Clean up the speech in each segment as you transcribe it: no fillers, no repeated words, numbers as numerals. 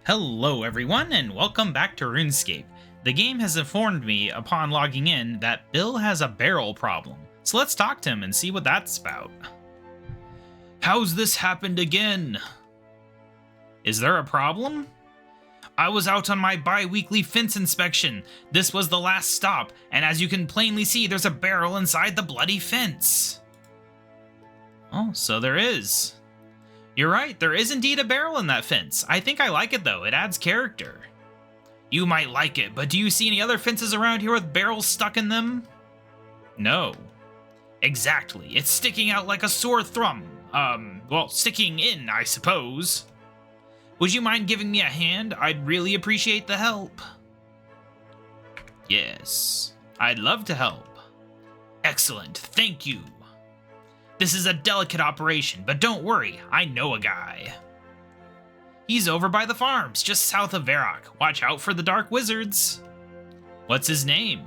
Hello everyone, and welcome back to RuneScape. The game has informed me upon logging in that Bill has a barrel problem, so let's talk to him and see what that's about. How's this happened again? Is there a problem? I was out on my bi-weekly fence inspection. This was the last stop, and as you can plainly see, there's a barrel inside the bloody fence. Oh, so there is. You're right, there is indeed a barrel in that fence. I think I like it though, it adds character. You might like it, but do you see any other fences around here with barrels stuck in them? No. Exactly, it's sticking out like a sore thumb. Well, sticking in, I suppose. Would you mind giving me a hand? I'd really appreciate the help. Yes, I'd love to help. Excellent, thank you. This is a delicate operation, but don't worry, I know a guy. He's over by the farms, just south of Varrock. Watch out for the dark wizards. What's his name?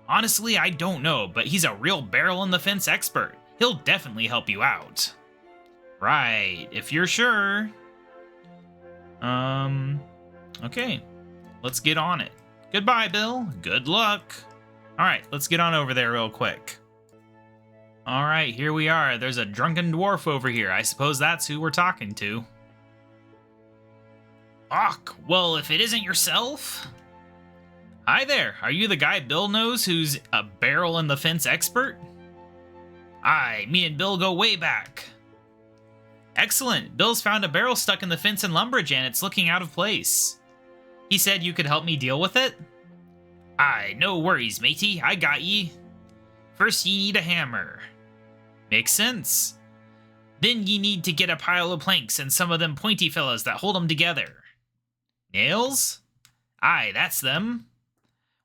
Honestly, I don't know, but he's a real barrel in the fence expert. He'll definitely help you out. Right, if you're sure. Okay, let's get on it. Goodbye, Bill. Good luck. All right, let's get on over there real quick. All right, here we are. There's a drunken dwarf over here. I suppose that's who we're talking to. Ach, well, if it isn't yourself. Hi there. Are you the guy Bill knows who's a barrel in the fence expert? Aye, me and Bill go way back. Excellent. Bill's found a barrel stuck in the fence in Lumbridge and it's looking out of place. He said you could help me deal with it? Aye, no worries, matey. I got ye. First, ye need a hammer. Makes sense. Then ye need to get a pile of planks and some of them pointy fellas that hold them together. Nails? Aye, that's them.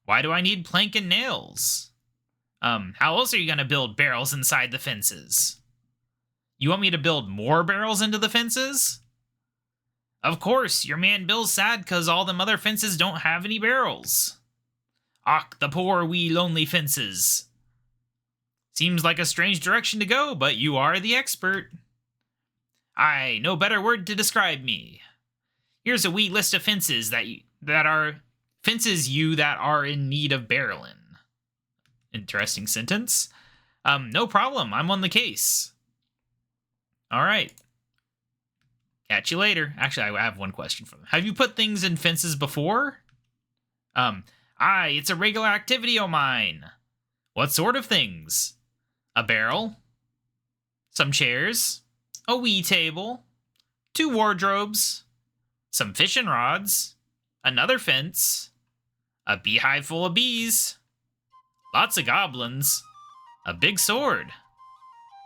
Why do I need plank and nails? How else are you gonna build barrels inside the fences? You want me to build more barrels into the fences? Of course, your man Bill's sad cause all them other fences don't have any barrels. Ach, the poor wee lonely fences. Seems like a strange direction to go, but you are the expert. Aye, no better word to describe me. Here's a wee list of fences that are in need of barreling. Interesting sentence. No problem, I'm on the case. All right. Catch you later. Actually, I have one question for them. Have you put things in fences before? Aye, it's a regular activity o' mine. What sort of things? A barrel, some chairs, a wee table, 2 wardrobes, some fishing rods, another fence, a beehive full of bees, lots of goblins, a big sword,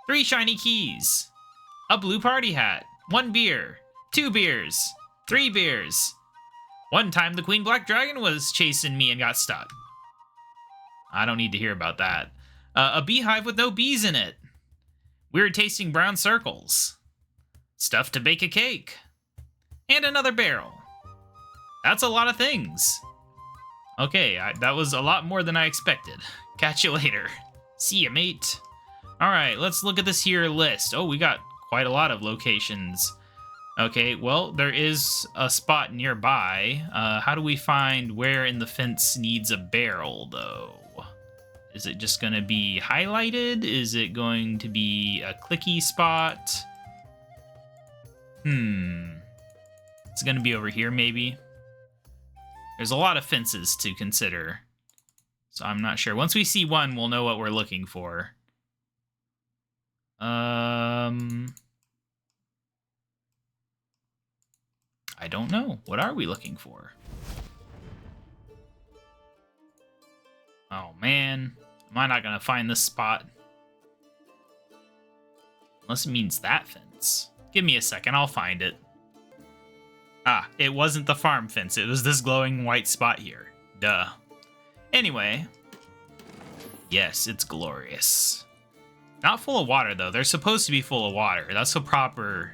3 shiny keys, a blue party hat, 1 beer, 2 beers, 3 beers. One time the Queen Black Dragon was chasing me and got stuck. I don't need to hear about that. A beehive with no bees in it. Weird tasting brown circles. Stuff to bake a cake. And another barrel. That's a lot of things. Okay, that was a lot more than I expected. Catch you later. See ya, mate. Alright, let's look at this here list. Oh, we got quite a lot of locations. Okay, well, there is a spot nearby. How do we find where in the fence needs a barrel, though? Is it just going to be highlighted? Is it going to be a clicky spot? It's going to be over here, maybe. There's a lot of fences to consider, so I'm not sure. Once we see one, we'll know what we're looking for. I don't know. What are we looking for? Oh, man. Am I not going to find this spot? Unless it means that fence. Give me a second, I'll find it. Ah, it wasn't the farm fence. It was this glowing white spot here. Duh. Anyway. Yes, it's glorious. Not full of water, though. They're supposed to be full of water. That's a proper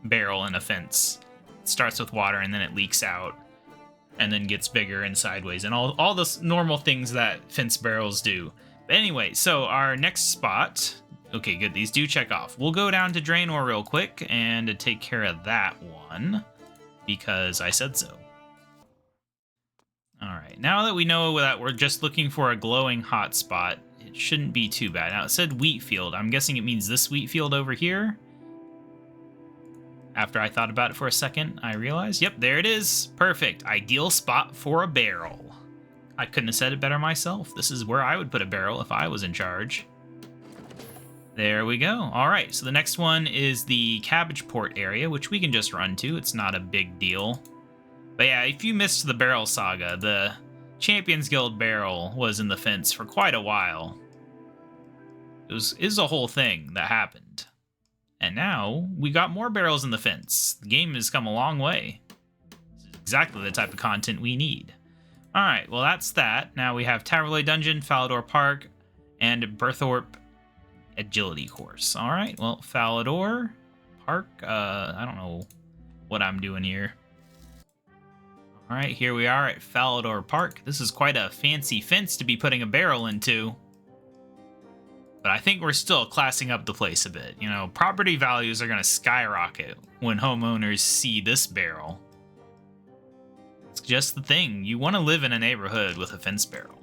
barrel in a fence. It starts with water and then it leaks out. And then gets bigger and sideways, and all the normal things that fence barrels do. But anyway, so our next spot... Okay, good, these do check off. We'll go down to Draenor real quick and take care of that one. because I said so. Alright, now that we know that we're just looking for a glowing hot spot, it shouldn't be too bad. Now, it said wheat field. I'm guessing it means this wheat field over here. After I thought about it for a second, I realized, yep, there it is. Perfect. Ideal spot for a barrel. I couldn't have said it better myself. This is where I would put a barrel if I was in charge. There we go. All right, so the next one is the cabbage port area, which we can just run to. It's not a big deal. But yeah, if you missed the barrel saga, the Champions Guild barrel was in the fence for quite a while. It is a whole thing that happened. And now we got more barrels in the fence. The game has come a long way. This is exactly the type of content we need. All right, well, that's that. Now we have Taverley Dungeon, Falador Park, and Berthorpe Agility Course. All right, well, Falador Park, I don't know what I'm doing here. All right, here we are at Falador Park. This is quite a fancy fence to be putting a barrel into. But I think we're still classing up the place a bit. You know, property values are going to skyrocket when homeowners see this barrel. It's just the thing. You want to live in a neighborhood with a fence barrel.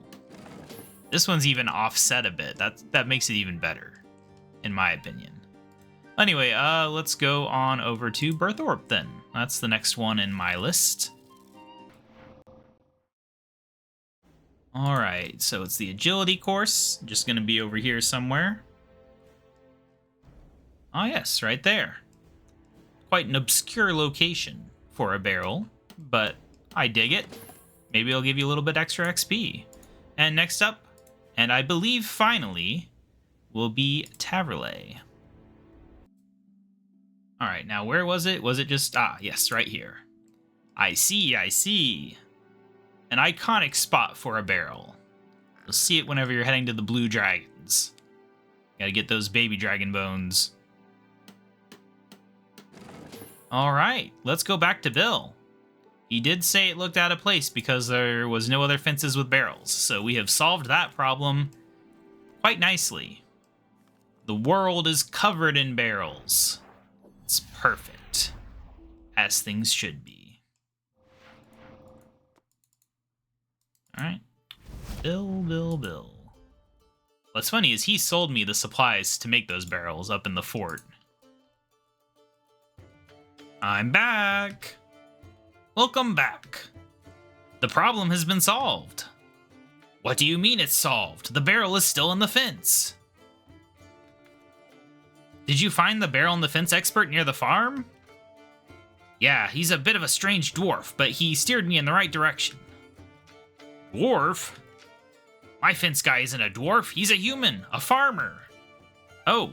This one's even offset a bit. That makes it even better, in my opinion. Anyway, let's go on over to Berthorpe then. That's the next one in my list. All right, so it's the agility course. Just going to be over here somewhere. Ah, yes, right there. Quite an obscure location for a barrel, but I dig it. Maybe it'll give you a little bit extra XP. And next up, and I believe finally, will be Taverley. All right, now where was it? Was it just, yes, right here. I see. An iconic spot for a barrel. You'll see it whenever you're heading to the Blue Dragons. Gotta get those baby dragon bones. Alright, let's go back to Bill. He did say it looked out of place because there was no other fences with barrels, so we have solved that problem quite nicely. The world is covered in barrels. It's perfect, as things should be. Alright. Bill. What's funny is he sold me the supplies to make those barrels up in the fort. I'm back! Welcome back. The problem has been solved. What do you mean it's solved? The barrel is still in the fence. Did you find the barrel and the fence expert near the farm? Yeah, he's a bit of a strange dwarf, but he steered me in the right direction. Dwarf? My fence guy isn't a dwarf. He's a human, a farmer. Oh.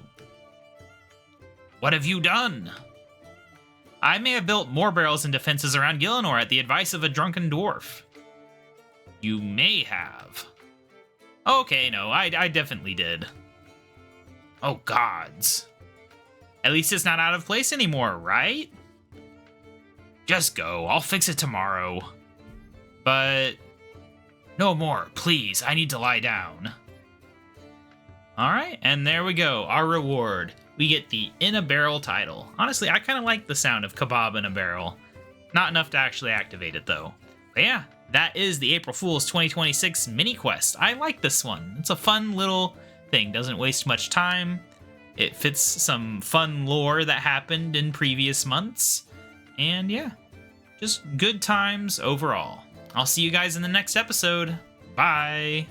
What have you done? I may have built more barrels and defenses around Gielinor at the advice of a drunken dwarf. You may have. Okay, no, I definitely did. Oh, gods. At least it's not out of place anymore, right? Just go. I'll fix it tomorrow. But... no more, please. I need to lie down. Alright, and there we go. Our reward. We get the In a Barrel title. Honestly, I kind of like the sound of KaBob in a barrel. Not enough to actually activate it, though. But yeah, that is the April Fool's 2026 mini quest. I like this one. It's a fun little thing. Doesn't waste much time. It fits some fun lore that happened in previous months. And yeah, just good times overall. I'll see you guys in the next episode. Bye!